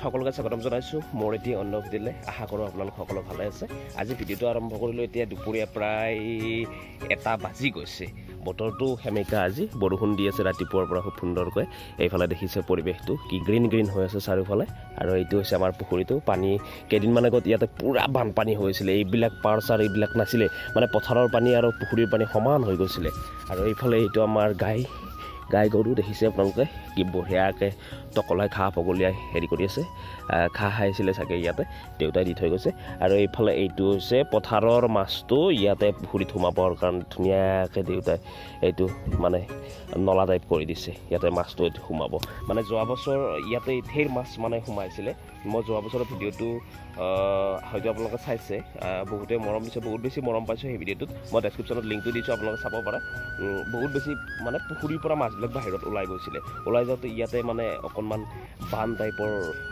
সকলোকে স্বাগতম জনাইছোঁ মোৰ এতিয়া অন্য ভিডিঅ'লৈ আশা কৰোঁ আপোনালোক সকলো ভালে আছে আজি ভিডিঅ'টো আৰম্ভ কৰিলোঁ এতিয়া দুপৰীয়া প্ৰায় 1 বাজি গৈছে বতৰটো সেমেকা আজি বৰষুণ দি আছে ৰাতিপুৱাৰ পৰা খুব সুন্দৰকৈ এইফালে দেখিছে পৰিৱেশটো কি গ্ৰীণ হৈ আছে চাৰিওফালে আৰু এইটো হৈছে আমাৰ পুখুৰীটো পানী কেইদিনমান আগত ইয়াতে পুৰা বানপানী হৈছিলে এইবিলাক পাৰ এইবিলাক নাছিলে মানে পথাৰৰ পানী আৰু পুখুৰীৰ পানী সমান হৈ গৈছিলে আৰু এইফালে এইটো আমাৰ গাই গৰু দেখিছে আপোনালোকে কি বঢ়িয়াকৈ টকলাই ঘাঁহ পগলিয়াই হেৰি কৰি আছে ঘাঁহ খাইছিলে চাগে ইয়াতে দেউতাই দি থৈ গৈছে আৰু এইফালে এইটো হৈছে পথাৰৰ মাছটো ইয়াতে পুখুৰীত সোমাবৰ কাৰণে ধুনীয়াকৈ দেউতাই এইটো মানে নলা টাইপ কৰি দিছে ইয়াতে মাছটো সোমাব মানে যোৱা বছৰ ইয়াতে ঢেৰ মাছ মানে সোমাইছিলে মই যোৱা বছৰৰ ভিডিঅ'টো হয়তো আপোনালোকে চাইছে বহুতে মৰম দিছে বহুত বেছি মৰম পাইছোঁ সেই ভিডিঅ'টোত মই ডেছক্ৰিপশ্যনত লিংকটো দিছোঁ আপোনালোকে চাব পাৰে বহুত বেছি মানে পুখুৰীৰ পৰা মাছবিলাক বাহিৰত ওলাই গৈছিলে ওলাই যাওঁতে ইয়াতে মানে অকণমান বান টাইপৰ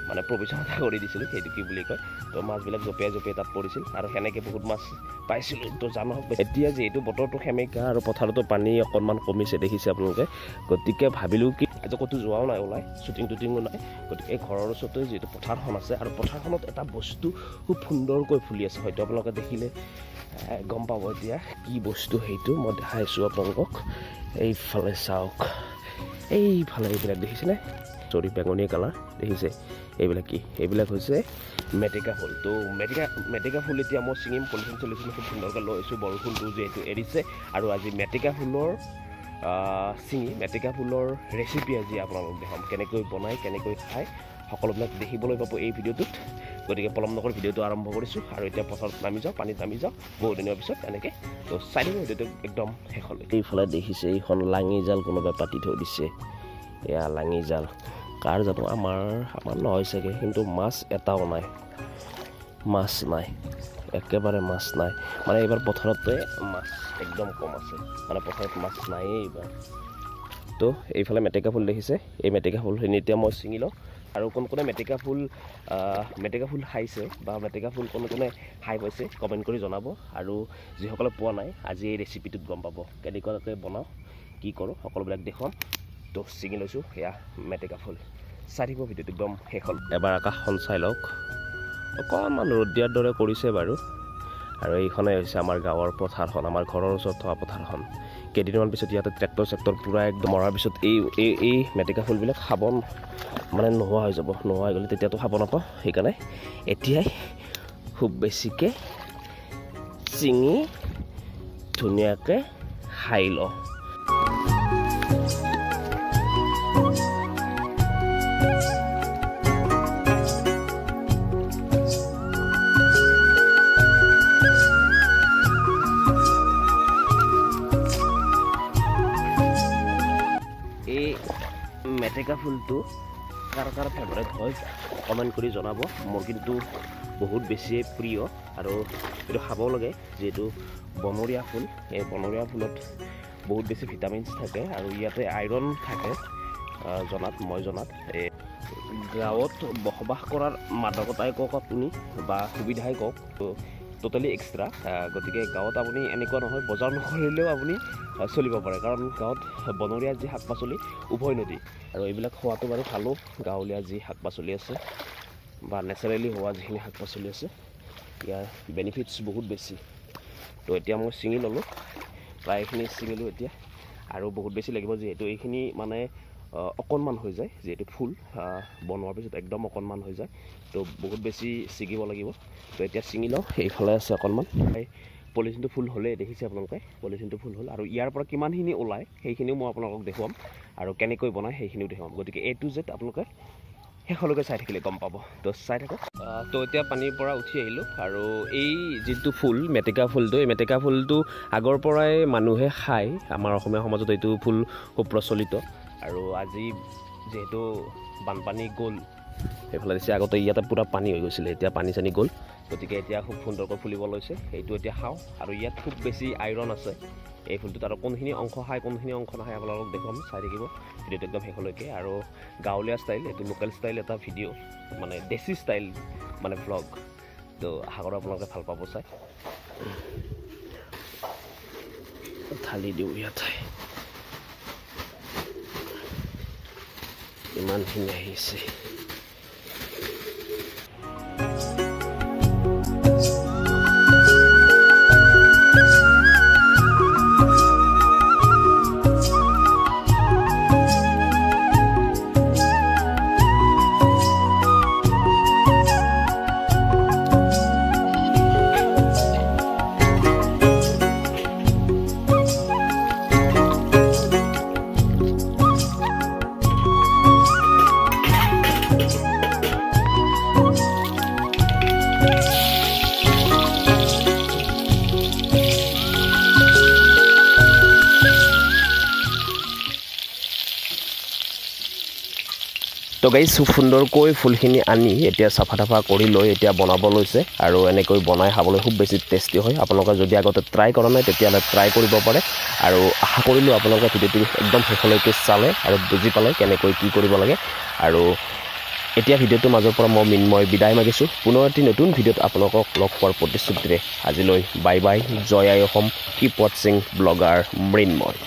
মানে প্ৰৱেশন এটা কৰি দিছিলোঁ সেইটো কি বুলি কয় তো মাছবিলাক জঁপিয়াই তাত পৰিছিল আৰু সেনেকৈ বহুত মাছ পাইছিলোঁ তো জানো এতিয়া যিহেতু বতৰটো সেমেকা আৰু পথাৰতো পানী অকণমান কমিছে দেখিছে আপোনালোকে গতিকে ভাবিলোঁ কি আজি ক'তো যোৱাও নাই ওলাই শ্বুটিঙো নাই গতিকে ঘৰৰ ওচৰতে যিহেতু পথাৰখন আছে আৰু পথাৰখনত এটা বস্তু খুব সুন্দৰকৈ ফুলি আছে হয়তো আপোনালোকে দেখিলে গম পাব এতিয়া কি বস্তু সেইটো মই দেখাইছোঁ আপোনালোকক এইফালে চাওক এইফালে এইবিলাক দেখিছেনে চৰি বেঙুনীয়া কালাৰ দেখিছে এইবিলাক কি এইবিলাক হৈছে মেটেকা ফুল তো মেটেকা ফুল এতিয়া মই ছিঙিম পলিথিন খুব সুন্দৰকৈ লৈ আহিছোঁ বৰষুণটো যিহেতু এৰিছে আৰু আজি মেটেকা ফুলৰ মেটেকা ফুলৰ ৰেচিপি আজি আপোনালোক দেখাম কেনেকৈ বনাই কেনেকৈ খায় সকলোবিলাক দেখিবলৈ পাব এই ভিডিঅ'টোত গতিকে পলম নকৰি ভিডিঅ'টো আৰম্ভ কৰিছোঁ আৰু এতিয়া পথাৰত নামি যাওঁ পানীত নামি যাওঁ বহুত দিনৰ পিছত এনেকৈ তো চাই দিম ভিডিঅ'টো একদম শেষলৈ এইফালে দেখিছে এইখন লাঙি জাল কোনোবাই পাতি থৈ দিছে এয়া লাঙি জাল কাৰ জানো আমাৰ নহয় চাগে কিন্তু মাছ এটাও নাই মাছ নাই একেবাৰে মাছ নাই মানে এইবাৰ পথাৰতে মাছ একদম কম আছে মানে পথাৰত মাছ নায়েই এইবাৰ তো এইফালে মেটেকা ফুল দেখিছে এই মেটেকা ফুলখিনি এতিয়া মই ছিঙি লওঁ আৰু কোনে মেটেকা ফুল খাইছে বা মেটেকা ফুল কোনে খাই পাইছে কমেণ্ট কৰি জনাব আৰু যিসকলে পোৱা নাই আজি এই ৰেচিপিটোত গম পাব কেনেকুৱাকৈ বনাওঁ কি কৰোঁ সকলোবিলাক দেখুৱাম তো ছিঙি লৈছোঁ সেয়া মেটেকা ফুল চাই দিব ভিডিঅ'টো একদম শেষ হ'ল এবাৰ আকাশখন চাই লওক অকণমান ৰ'দ দিয়াৰ দৰে কৰিছে বাৰু আৰু এইখনে হৈছে আমাৰ গাঁৱৰ পথাৰখন আমাৰ ঘৰৰ ওচৰত থকা পথাৰখন কেইদিনমান পিছত ইয়াতে ট্ৰেক্টৰ পূৰা একদম মৰাৰ পিছত এই মেটেকা ফুলবিলাক খাব মানে নোহোৱা হৈ যাব নোহোৱা হৈ গ'লে তেতিয়াতো খাব নাপাওঁ সেইকাৰণে এতিয়াই খুব বেছিকৈ ছিঙি ধুনীয়াকৈ খাই লওঁ মেটেকা ফুলটো কাৰ ফেভাৰেট হয় কমেণ্ট কৰি জনাব মোৰ কিন্তু বহুত বেছিয়ে প্ৰিয় আৰু এইটো খাব লাগে যিহেতু বনৰীয়া ফুল এই বনৰীয়া ফুলত বহুত বেছি ভিটামিনছ থাকে আৰু ইয়াতে আইৰণ থাকে মই জনাত এই গাঁৱত বসবাস কৰাৰ মাদকতাই কওক আপুনি বা সুবিধাই কওক তো টোটেলি এক্সট্ৰা গতিকে গাঁৱত আপুনি এনেকুৱা নহয় বজাৰ নকৰিলেও আপুনি চলিব পাৰে কাৰণ গাঁৱত বনৰীয়া যি শাক পাচলি উভৈনদী আৰু এইবিলাক খোৱাটো বাৰু ভালো গাঁৱলীয়া যি শাক পাচলি আছে বা নেচাৰেলি হোৱা যিখিনি শাক পাচলি আছে ইয়াৰ বেনিফিটছ বহুত বেছি তো এতিয়া মই ছিঙি ল'লোঁ প্ৰায়খিনি ছিঙিলোঁ এতিয়া আৰু বহুত বেছি লাগিব যিহেতু এইখিনি মানে অকণমান হৈ যায় যিহেতু ফুল বনোৱাৰ পিছত একদম অকণমান হৈ যায় তো বহুত বেছি ছিঙিব লাগিব তো এতিয়া ছিঙি লওঁ এইফালে আছে অকণমান পলিথিনটো ফুল হ'লেই দেখিছে আপোনালোকে পলিথিনটো ফুল হ'ল আৰু ইয়াৰ পৰা কিমানখিনি ওলায় সেইখিনিও মই আপোনালোকক দেখুৱাম আৰু কেনেকৈ বনায় সেইখিনিও দেখুৱাম গতিকে A to Z আপোনালোকে শেষলৈকে চাই থাকিলে গম পাব তো চাই থাকক তো এতিয়া পানীৰ পৰা উঠি আহিলোঁ আৰু এই যিটো ফুল মেটেকা ফুলটো এই মেটেকা ফুলটো আগৰ পৰাই মানুহে খায় আমাৰ অসমীয়া সমাজত এইটো ফুল খুব প্ৰচলিত আৰু আজি যিহেতু বানপানী গ'ল সেইফালে দিছে আগতে ইয়াতে পূৰা পানী হৈ গৈছিলে এতিয়া পানী চানী গ'ল গতিকে এতিয়া খুব সুন্দৰকৈ ফুলিব লৈছে এইটো এতিয়া খাওঁ আৰু ইয়াত খুব বেছি আইৰণ আছে এই ফুলটোত আৰু কোনখিনি অংশ খায় কোনখিনি অংশ নাখায় আপোনালোকক দেখুৱাম চাই থাকিব ভিডিঅ'টো একদম শেষলৈকে আৰু গাঁৱলীয়া ষ্টাইল এইটো লোকেল ষ্টাইল এটা ভিডিঅ' মানে দেশী ষ্টাইল মানে ভ্লগ তো আশা কৰোঁ আপোনালোকে ভাল পাব চাই ঢালি দিওঁ ইয়াতে ইমানখিনি আহিছে তো গাইজ খুব সুন্দৰকৈ ফুলখিনি আনি এতিয়া চাফা তাফা কৰি লৈ এতিয়া বনাব লৈছে আৰু এনেকৈ বনাই খাবলৈ খুব বেছি টেষ্টি হয় আপোনালোকে যদি আগতে ট্ৰাই কৰা নাই তেতিয়াহ'লে ট্ৰাই কৰিব পাৰে আৰু আশা কৰিলোঁ আপোনালোকে ভিডিঅ'টো একদম শেষলৈকে চালে আৰু বুজি পালে কেনেকৈ কি কৰিব লাগে আৰু এতিয়া ভিডিঅ'টোৰ মাজৰ পৰা মই মিন্ময় বিদায় মাগিছোঁ পুনৰ এটি নতুন ভিডিঅ'ত আপোনালোকক লগ পোৱাৰ প্ৰতিশ্ৰুতিৰে আজিলৈ বাই বাই জয় আই অসম কিপ ৱাটছিং ব্লগাৰ মৃন্ময়